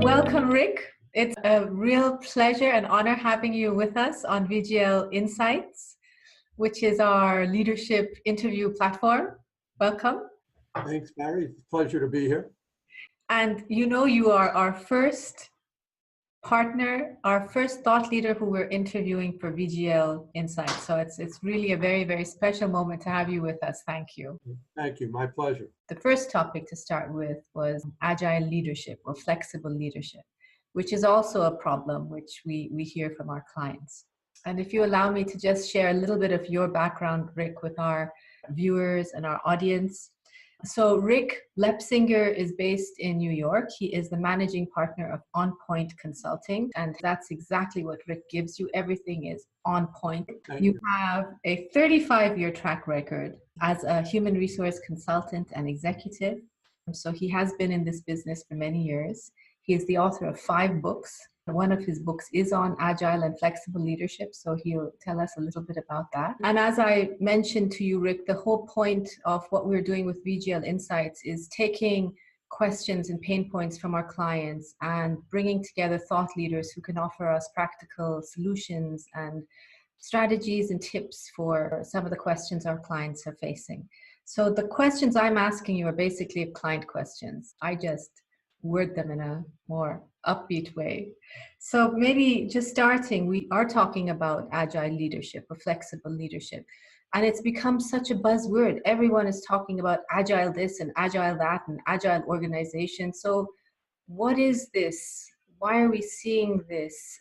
Welcome, Rick. It's a real pleasure and honor having you with us on VGL Insights, which is our leadership interview platform. Welcome. Thanks, Pari. It's a pleasure to be here. And you are our first partner, our first thought leader who we're interviewing for VGL Insights. So it's really a very, very special moment to have you with us. Thank you. Thank you. My pleasure. The first topic to start with was agile leadership or flexible leadership, which is also a problem which we hear from our clients. And if you allow me to just share a little bit of your background, Rick, with our viewers and our audience. So Rick Lepsinger is based in New York. He is the managing partner of OnPoint Consulting, and that's exactly what Rick gives you. Everything is on point. You have a 35-year track record as a human resource consultant and executive. So he has been in this business for many years. He is the author of 5 books. One of his books is on agile and flexible leadership, so he'll tell us a little bit about that. And as I mentioned to you, Rick, the whole point of what we're doing with VGL Insights is taking questions and pain points from our clients and bringing together thought leaders who can offer us practical solutions and strategies and tips for some of the questions our clients are facing. So the questions I'm asking you are basically client questions. I just word them in a more upbeat way. So maybe just starting, we are talking about agile leadership or flexible leadership, and it's become such a buzzword. Everyone is talking about agile this and agile that and agile organization. So what is this? Why are we seeing this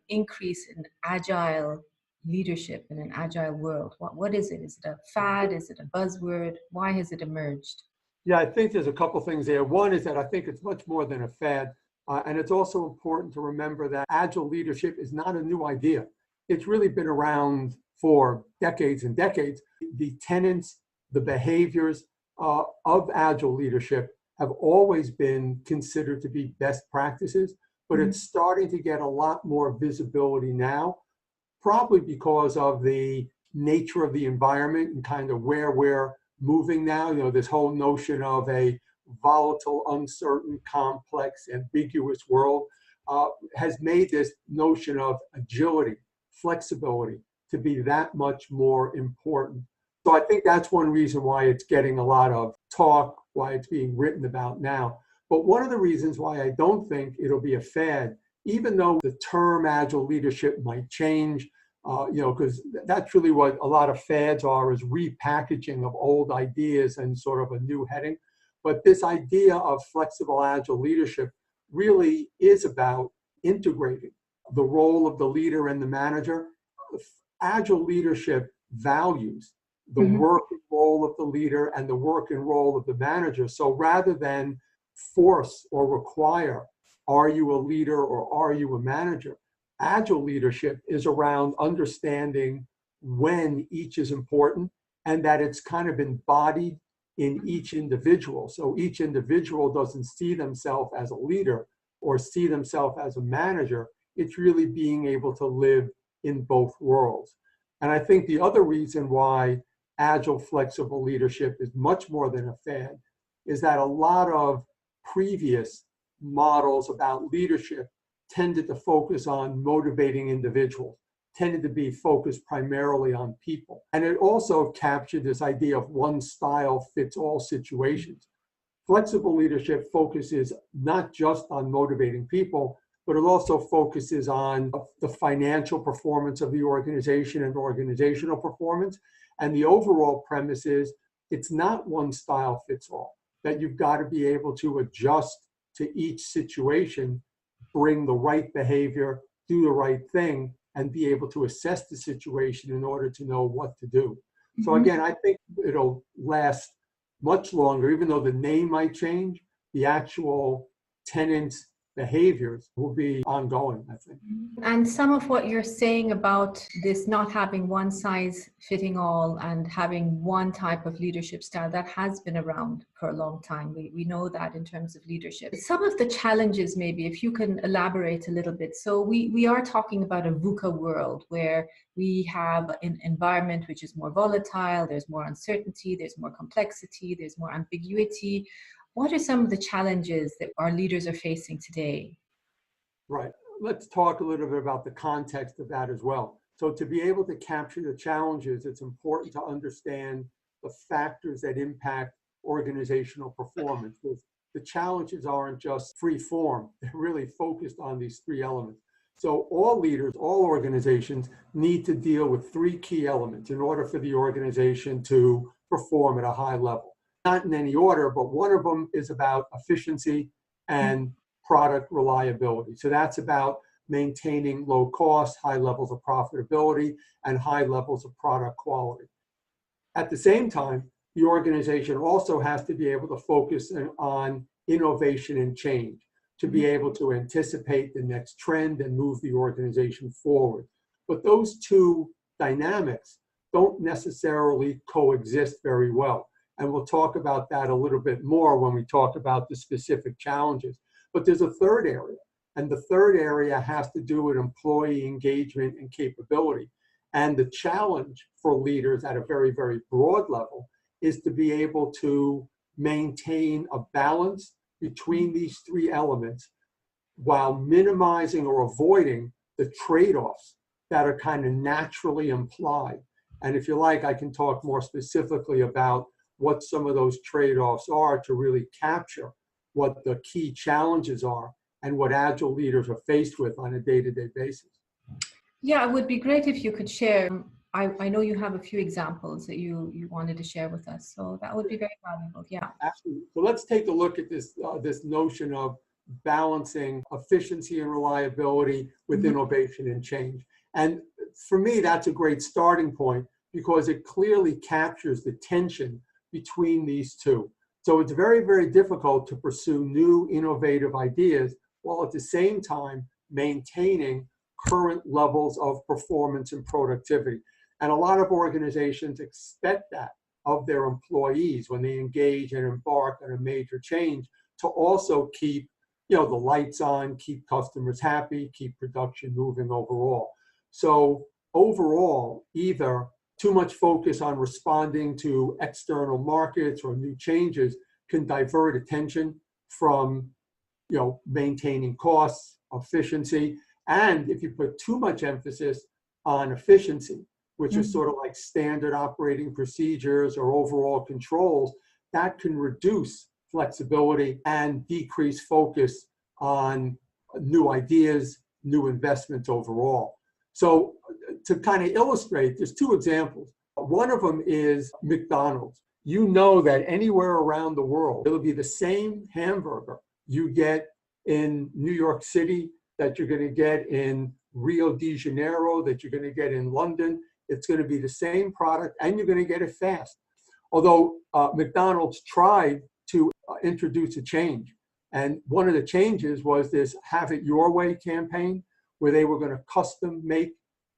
increase in agile leadership in an agile world? What is it? Is it a fad? Is it a buzzword? Why has it emerged? Yeah, I think there's a couple things there. One is that I think it's much more than a fad. And it's also important to remember that agile leadership is not a new idea. It's really been around for decades and decades. The tenets, the behaviors of agile leadership have always been considered to be best practices, but it's starting to get a lot more visibility now, probably because of the nature of the environment and kind of where we're moving now. This whole notion of a volatile, uncertain, complex, ambiguous world has made this notion of agility, flexibility to be that much more important. So I think that's one reason why it's getting a lot of talk, why it's being written about now. But one of the reasons why I don't think it'll be a fad, even though the term agile leadership might change, because that's really what a lot of fads are, is repackaging of old ideas and sort of a new heading. But this idea of flexible agile leadership really is about integrating the role of the leader and the manager. Agile leadership values the work and role of the leader and the work and role of the manager. So rather than force or require, are you a leader or are you a manager? Agile leadership is around understanding when each is important and that it's kind of embodied in each individual. So each individual doesn't see themselves as a leader or see themselves as a manager. It's really being able to live in both worlds. And I think the other reason why agile flexible leadership is much more than a fad is that a lot of previous models about leadership tended to focus on motivating individuals, tended to be focused primarily on people. And it also captured this idea of one style fits all situations. Flexible leadership focuses not just on motivating people, but it also focuses on the financial performance of the organization and organizational performance. And the overall premise is it's not one style fits all, that you've got to be able to adjust to each situation, bring the right behavior, do the right thing, and be able to assess the situation in order to know what to do. So again, I think it'll last much longer, even though the name might change, the actual tenets, behaviors will be ongoing, I think. And some of what you're saying about this not having one size fitting all and having one type of leadership style, that has been around for a long time. We know that in terms of leadership. Some of the challenges, maybe, if you can elaborate a little bit. So we are talking about a VUCA world where we have an environment which is more volatile, there's more uncertainty, there's more complexity, there's more ambiguity. What are some of the challenges that our leaders are facing today? Right. Let's talk a little bit about the context of that as well. So to be able to capture the challenges, it's important to understand the factors that impact organizational performance. The challenges aren't just free form. They're really focused on these three elements. So all leaders, all organizations need to deal with three key elements in order for the organization to perform at a high level. Not in any order, but one of them is about efficiency and product reliability. So that's about maintaining low cost, high levels of profitability, and high levels of product quality. At the same time, the organization also has to be able to focus on innovation and change, to be able to anticipate the next trend and move the organization forward. But those two dynamics don't necessarily coexist very well. And we'll talk about that a little bit more when we talk about the specific challenges. But there's a third area, and the third area has to do with employee engagement and capability. And the challenge for leaders at a very, very broad level is to be able to maintain a balance between these three elements while minimizing or avoiding the trade-offs that are kind of naturally implied. And if you like, I can talk more specifically about what some of those trade-offs are to really capture what the key challenges are and what Agile leaders are faced with on a day-to-day basis. Yeah, it would be great if you could share. I know you have a few examples that you wanted to share with us, so that would be very valuable. Yeah. Absolutely. So let's take a look at this notion of balancing efficiency and reliability with innovation and change. And for me, that's a great starting point because it clearly captures the tension between these two. So it's very, very difficult to pursue new innovative ideas while at the same time maintaining current levels of performance and productivity. And a lot of organizations expect that of their employees when they engage and embark on a major change, to also keep the lights on, keep customers happy, keep production moving overall. So overall, either too much focus on responding to external markets or new changes can divert attention from maintaining costs, efficiency. And if you put too much emphasis on efficiency, which is sort of like standard operating procedures or overall controls, that can reduce flexibility and decrease focus on new ideas, new investments overall. So to kind of illustrate, there's two examples. One of them is McDonald's. You know that anywhere around the world, it'll be the same hamburger you get in New York City that you're going to get in Rio de Janeiro, that you're going to get in London. It's going to be the same product, and you're going to get it fast. Although McDonald's tried to introduce a change. And one of the changes was this Have It Your Way campaign, where they were going to custom make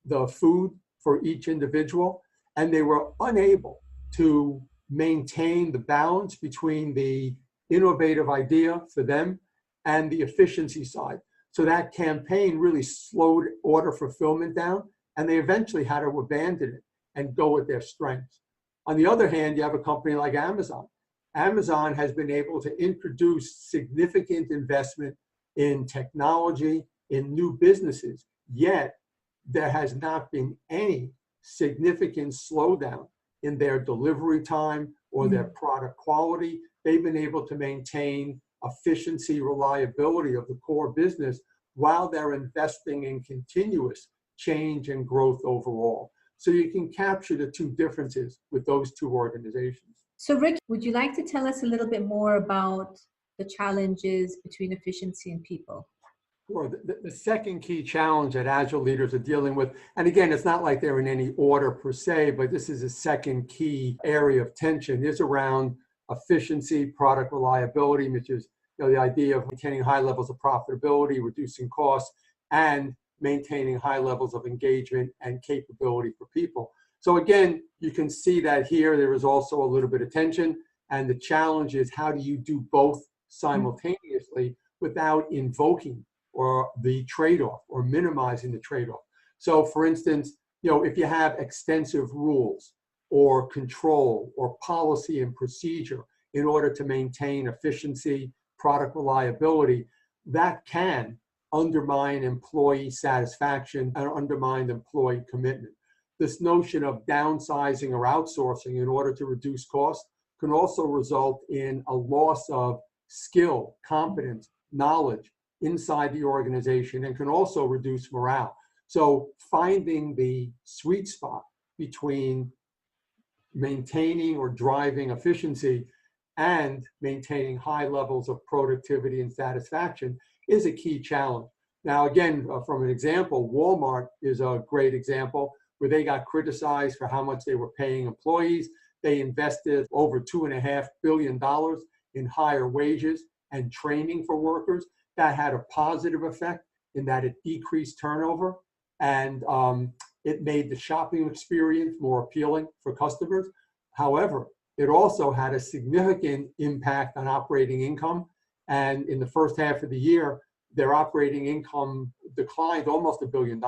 the food for each individual. And they were unable to maintain the balance between the innovative idea for them and the efficiency side. So that campaign really slowed order fulfillment down, and they eventually had to abandon it and go with their strengths. On the other hand, you have a company like Amazon. Amazon has been able to introduce significant investment in technology, in new businesses, yet there has not been any significant slowdown in their delivery time or their product quality. They've been able to maintain efficiency, reliability of the core business while they're investing in continuous change and growth overall. So you can capture the two differences with those two organizations. So Rick, would you like to tell us a little bit more about the challenges between efficiency and people? Sure. The second key challenge that Agile leaders are dealing with, and again, it's not like they're in any order per se, but this is a second key area of tension, is around efficiency, product reliability, which is the idea of maintaining high levels of profitability, reducing costs, and maintaining high levels of engagement and capability for people. So again, you can see that here there is also a little bit of tension, and the challenge is how do you do both simultaneously without invoking or the trade-off or minimizing the trade-off. So for instance, if you have extensive rules or control or policy and procedure in order to maintain efficiency, product reliability, that can undermine employee satisfaction and undermine employee commitment. This notion of downsizing or outsourcing in order to reduce costs can also result in a loss of skill, competence, knowledge inside the organization, and can also reduce morale. So finding the sweet spot between maintaining or driving efficiency and maintaining high levels of productivity and satisfaction is a key challenge. Now, again, from an example, Walmart is a great example where they got criticized for how much they were paying employees. They invested over $2.5 billion in higher wages and training for workers. That had a positive effect in that it decreased turnover, and it made the shopping experience more appealing for customers. However, it also had a significant impact on operating income. And in the first half of the year, their operating income declined almost $1 billion.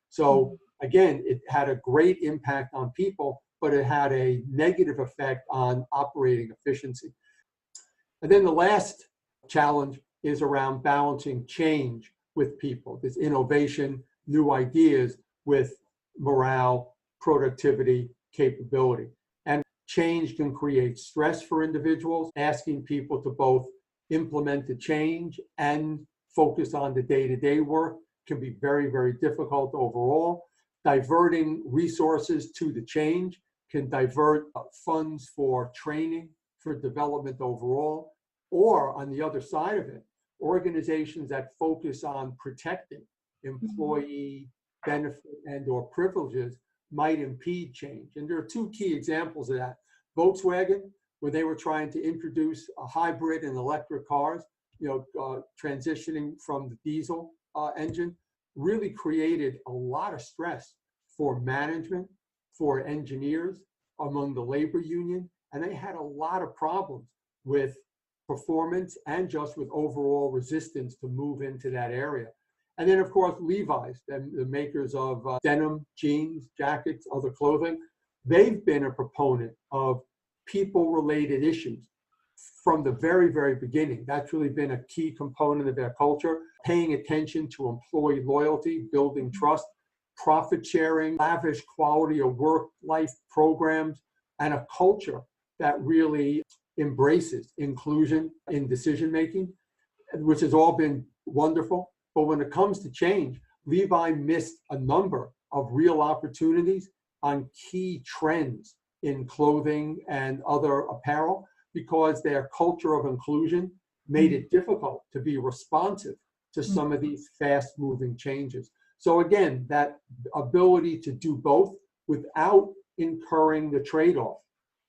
So again, it had a great impact on people, but it had a negative effect on operating efficiency. And then the last challenge is around balancing change with people, this innovation, new ideas with morale, productivity, capability. And change can create stress for individuals. Asking people to both implement the change and focus on the day-to-day work can be very, very difficult overall. Diverting resources to the change can divert funds for training, for development overall. Or on the other side of it, organizations that focus on protecting employee benefit and or privileges might impede change. And there are two key examples of that. Volkswagen, where they were trying to introduce a hybrid and electric cars, transitioning from the diesel engine, really created a lot of stress for management, for engineers, among the labor union, and they had a lot of problems with performance and just with overall resistance to move into that area. And then, of course, Levi's, the makers of denim, jeans, jackets, other clothing, they've been a proponent of people-related issues from the very, very beginning. That's really been a key component of their culture, paying attention to employee loyalty, building trust, profit sharing, lavish quality of work-life programs, and a culture that really embraces inclusion in decision-making, which has all been wonderful. But when it comes to change, Levi missed a number of real opportunities on key trends in clothing and other apparel because their culture of inclusion made it difficult to be responsive to some of these fast-moving changes. So again, that ability to do both without incurring the trade-off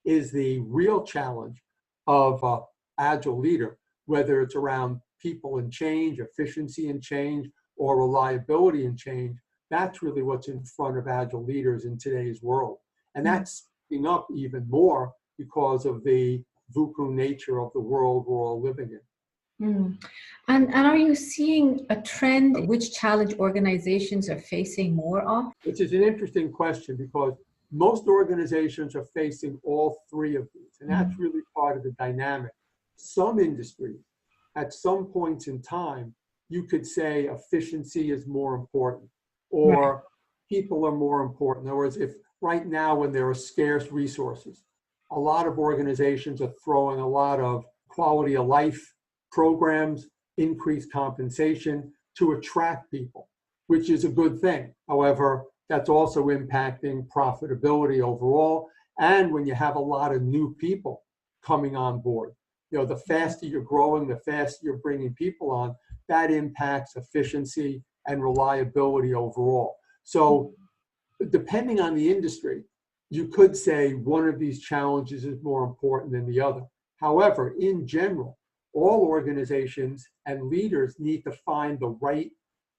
is the real challenge of an Agile leader, whether it's around people and change, efficiency and change, or reliability and change. That's really what's in front of Agile leaders in today's world. And that's speeding up even more because of the VUCA nature of the world we're all living in. And are you seeing a trend which challenge organizations are facing more of? Which is an interesting question because most organizations are facing all three of these, and that's really part of the dynamic. Some industries, at some points in time, you could say efficiency is more important, or people are more important. In other words, if right now when there are scarce resources, a lot of organizations are throwing a lot of quality of life programs, increased compensation to attract people, which is a good thing. However, that's also impacting profitability overall. And when you have a lot of new people coming on board, the faster you're growing, the faster you're bringing people on, that impacts efficiency and reliability overall. So depending on the industry, you could say one of these challenges is more important than the other. However, in general, all organizations and leaders need to find the right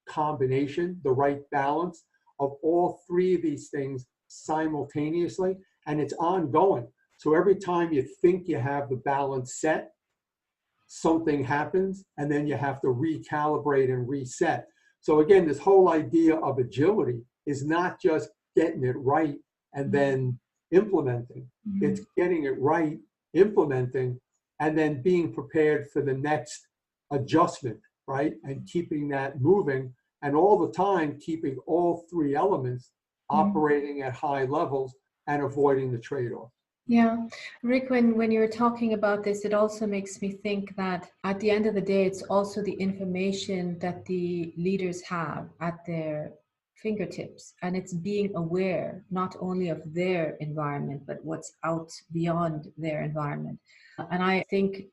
combination, the right balance of all three of these things simultaneously, and it's ongoing. So every time you think you have the balance set, something happens, and then you have to recalibrate and reset. So again, this whole idea of agility is not just getting it right and then implementing. It's getting it right, implementing, and then being prepared for the next adjustment, right? And keeping that moving, and all the time keeping all three elements operating at high levels and avoiding the trade-off. Yeah. Rick, when you're talking about this, it also makes me think that at the end of the day, it's also the information that the leaders have at their fingertips. And it's being aware not only of their environment, but what's out beyond their environment. And I think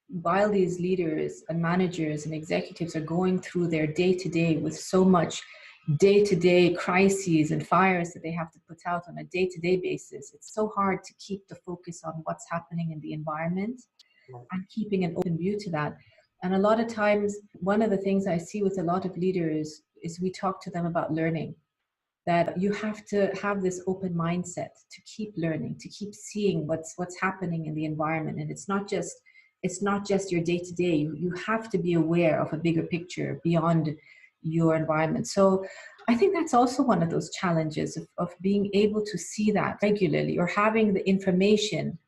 while these leaders and managers and executives are going through their day-to-day with so much day-to-day crises and fires that they have to put out on a day-to-day basis, it's so hard to keep the focus on what's happening in the environment and keeping an open view to that. And a lot of times, one of the things I see with a lot of leaders is we talk to them about learning, that you have to have this open mindset to keep learning, to keep seeing what's happening in the environment. And it's not just your day-to-day. You have to be aware of a bigger picture beyond your environment. So I think that's also one of those challenges of being able to see that regularly, or having the information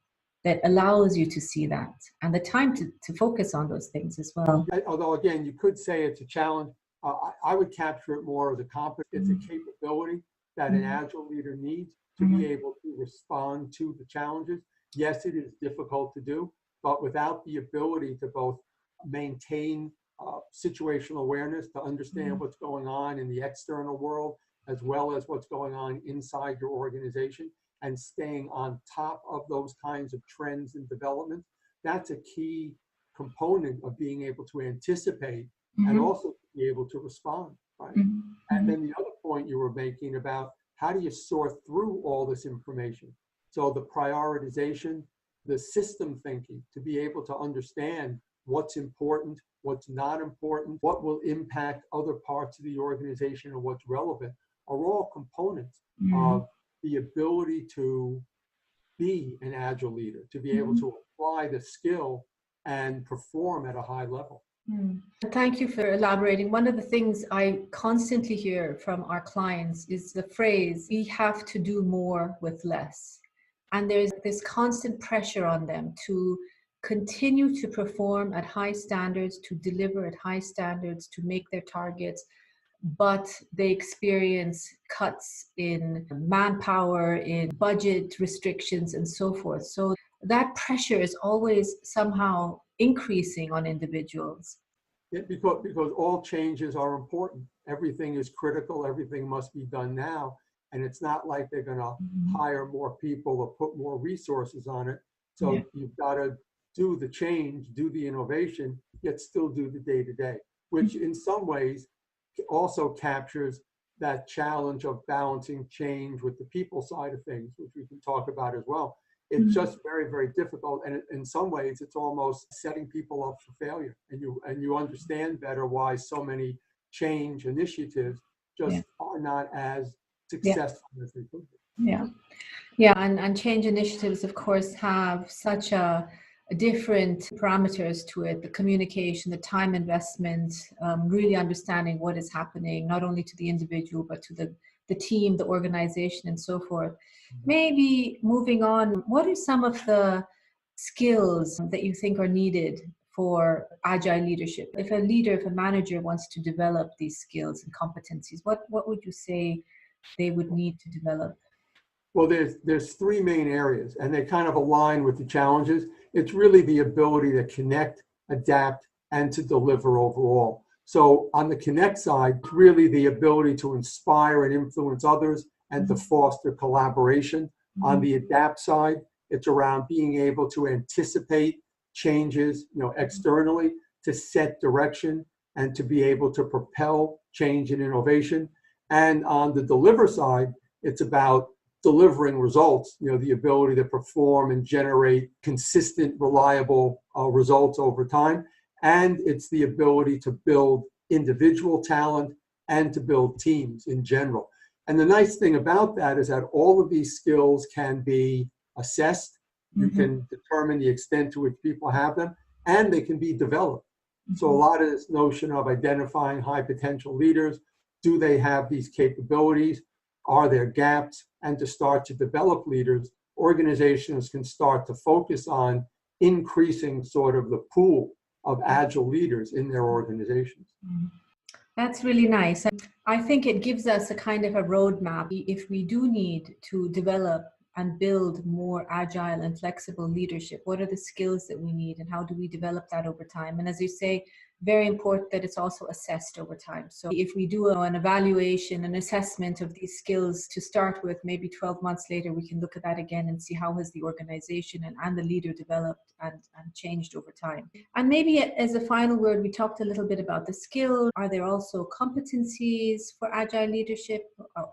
that allows you to see that and the time to focus on those things as well. Although again, you could say it's a challenge. I would capture it more as a competence. It's a capability that an agile leader needs to be able to respond to the challenges. Yes, it is difficult to do, but without the ability to both maintain situational awareness, to understand what's going on in the external world, as well as what's going on inside your organization, and staying on top of those kinds of trends and developments, that's a key component of being able to anticipate and also be able to respond, right? And then the other point you were making about how do you sort through all this information? So the prioritization, the system thinking, to be able to understand what's important, what's not important, what will impact other parts of the organization, and what's relevant, are all components of the ability to be an agile leader, to be able to apply the skill and perform at a high level. Thank you for elaborating. One of the things I constantly hear from our clients is the phrase, we have to do more with less. And there's this constant pressure on them to continue to perform at high standards, to deliver at high standards, to make their targets, but they experience cuts in manpower, in budget restrictions, and so forth. So that pressure is always somehow increasing on individuals. Because all changes are important. Everything is critical. Everything must be done now. And it's not like they're going to hire more people or put more resources on it. So you've got to do the change, do the innovation, yet still do the day-to-day, which in some ways also captures that challenge of balancing change with the people side of things, which we can talk about as well. It's just very, very difficult. And in some ways, it's almost setting people up for failure. And you understand better why so many change initiatives just are not as successful as they could be. Yeah, and change initiatives, of course, have such a different parameters to it, the communication, the time investment, really understanding what is happening, not only to the individual, but to the team, the organization, and so forth. Maybe moving on, what are some of the skills that you think are needed for agile leadership? If a leader, if a manager wants to develop these skills and competencies, what would you say they would need to develop? Well, there's three main areas, and they kind of align with the challenges. It's really the ability to connect, adapt, and to deliver overall. So on the connect side, it's really the ability to inspire and influence others and to foster collaboration. On the adapt side, it's around being able to anticipate changes, externally, to set direction and to be able to propel change and innovation. And on the deliver side, it's about delivering results, the ability to perform and generate consistent, reliable results over time. And it's the ability to build individual talent and to build teams in general. And the nice thing about that is that all of these skills can be assessed. You can determine the extent to which people have them, and they can be developed. So a lot of this notion of identifying high potential leaders, do they have these capabilities? Are there gaps? And to start to develop leaders, organizations can start to focus on increasing sort of the pool of agile leaders in their organizations. That's really nice. I think it gives us a kind of a roadmap. If we do need to develop and build more agile and flexible leadership, what are the skills that we need and how do we develop that over time? And as you say, very important that it's also assessed over time. So if we do an evaluation, an assessment of these skills to start with, maybe 12 months later, we can look at that again and see how has the organization and the leader developed and changed over time. And maybe as a final word, we talked a little bit about the skills. Are there also competencies for agile leadership?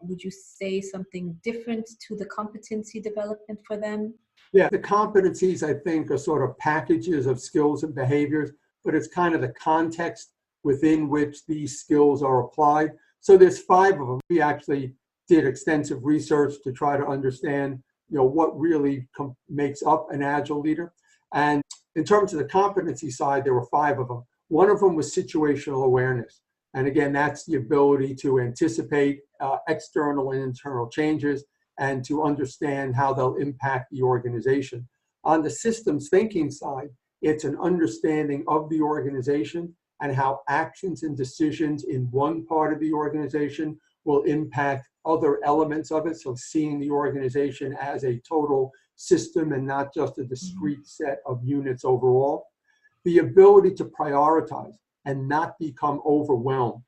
Would you say something different to the competency development for them? Yeah, the competencies, I think, are sort of packages of skills and behaviors, but it's kind of the context within which these skills are applied. So there's 5 of them. We actually did extensive research to try to understand, what really makes up an agile leader. And in terms of the competency side, there were 5 of them. One of them was situational awareness. And again, that's the ability to anticipate external and internal changes and to understand how they'll impact the organization. On the systems thinking side, it's an understanding of the organization and how actions and decisions in one part of the organization will impact other elements of it. So seeing the organization as a total system and not just a discrete set of units overall. The ability to prioritize and not become overwhelmed.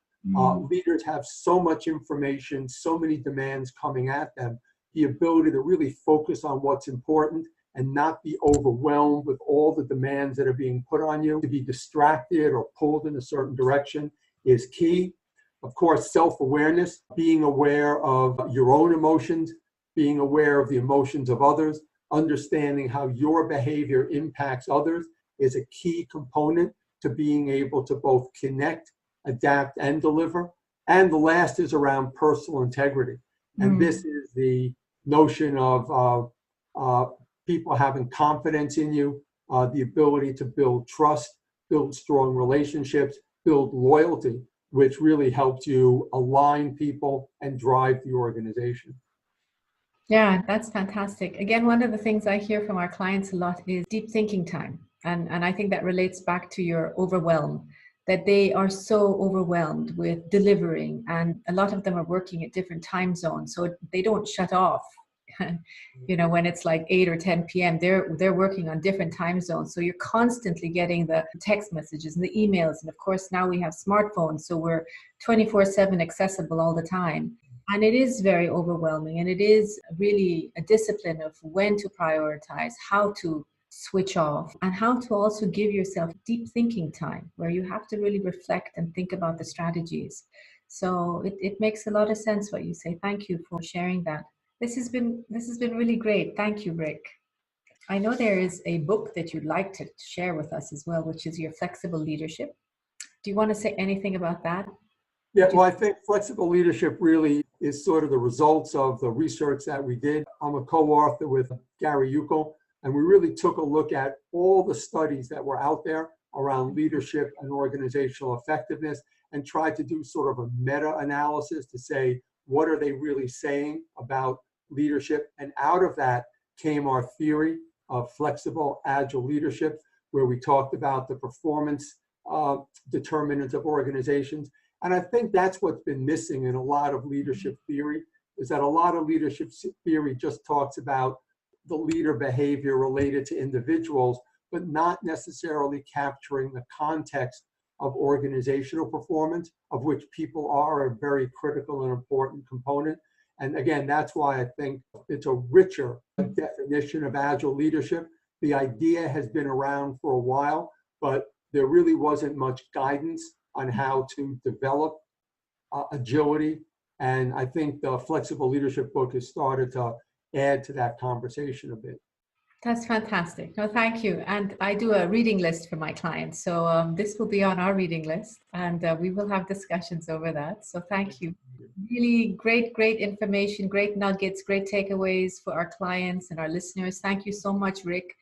Leaders have so much information, so many demands coming at them. The ability to really focus on what's important and not be overwhelmed with all the demands that are being put on you. To be distracted or pulled in a certain direction is key. Of course, self-awareness, being aware of your own emotions, being aware of the emotions of others, understanding how your behavior impacts others is a key component to being able to both connect, adapt, and deliver. And the last is around personal integrity. And this is the notion of people having confidence in you, the ability to build trust, build strong relationships, build loyalty, which really helps you align people and drive the organization. Yeah, that's fantastic. Again, one of the things I hear from our clients a lot is deep thinking time. And I think that relates back to your overwhelm, that they are so overwhelmed with delivering, and a lot of them are working at different time zones, so they don't shut off. When it's like 8 or 10 p.m., they're working on different time zones. So you're constantly getting the text messages and the emails. And of course, now we have smartphones, so we're 24/7 accessible all the time. And it is very overwhelming. And it is really a discipline of when to prioritize, how to switch off, and how to also give yourself deep thinking time where you have to really reflect and think about the strategies. So it makes a lot of sense what you say. Thank you for sharing that. This has been really great. Thank you, Rick. I know there is a book that you'd like to share with us as well, which is your Flexible Leadership. Do you want to say anything about that? Yeah, well, I think flexible leadership really is sort of the results of the research that we did. I'm a co-author with Gary Uckel, and we really took a look at all the studies that were out there around leadership and organizational effectiveness and tried to do sort of a meta-analysis to say, what are they really saying about leadership? And out of that came our theory of flexible, agile leadership, where we talked about the performance determinants of organizations. And I think that's what's been missing in a lot of leadership theory, is that a lot of leadership theory just talks about the leader behavior related to individuals, but not necessarily capturing the context of organizational performance, of which people are a very critical and important component. And again, that's why I think it's a richer definition of agile leadership. The idea has been around for a while, but there really wasn't much guidance on how to develop agility. And I think the Flexible Leadership book has started to add to that conversation a bit. That's fantastic. No, thank you. And I do a reading list for my clients. So this will be on our reading list, and we will have discussions over that. So thank you. Really great, great information, great nuggets, great takeaways for our clients and our listeners. Thank you so much, Rick.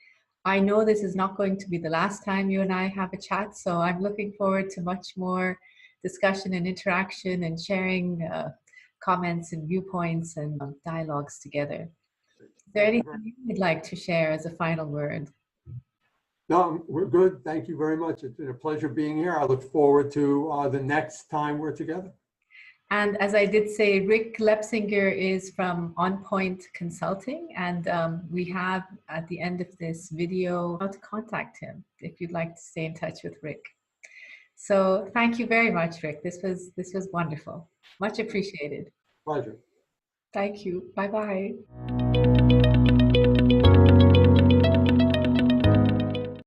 I know this is not going to be the last time you and I have a chat, so I'm looking forward to much more discussion and interaction and sharing comments and viewpoints and dialogues together. Is there anything you'd like to share as a final word? No, we're good. Thank you very much. It's been a pleasure being here. I look forward to the next time we're together. And as I did say, Rick Lepsinger is from OnPoint Consulting, and we have at the end of this video how to contact him if you'd like to stay in touch with Rick. So thank you very much, Rick. This was wonderful. Much appreciated. Pleasure. Thank you. Bye-bye.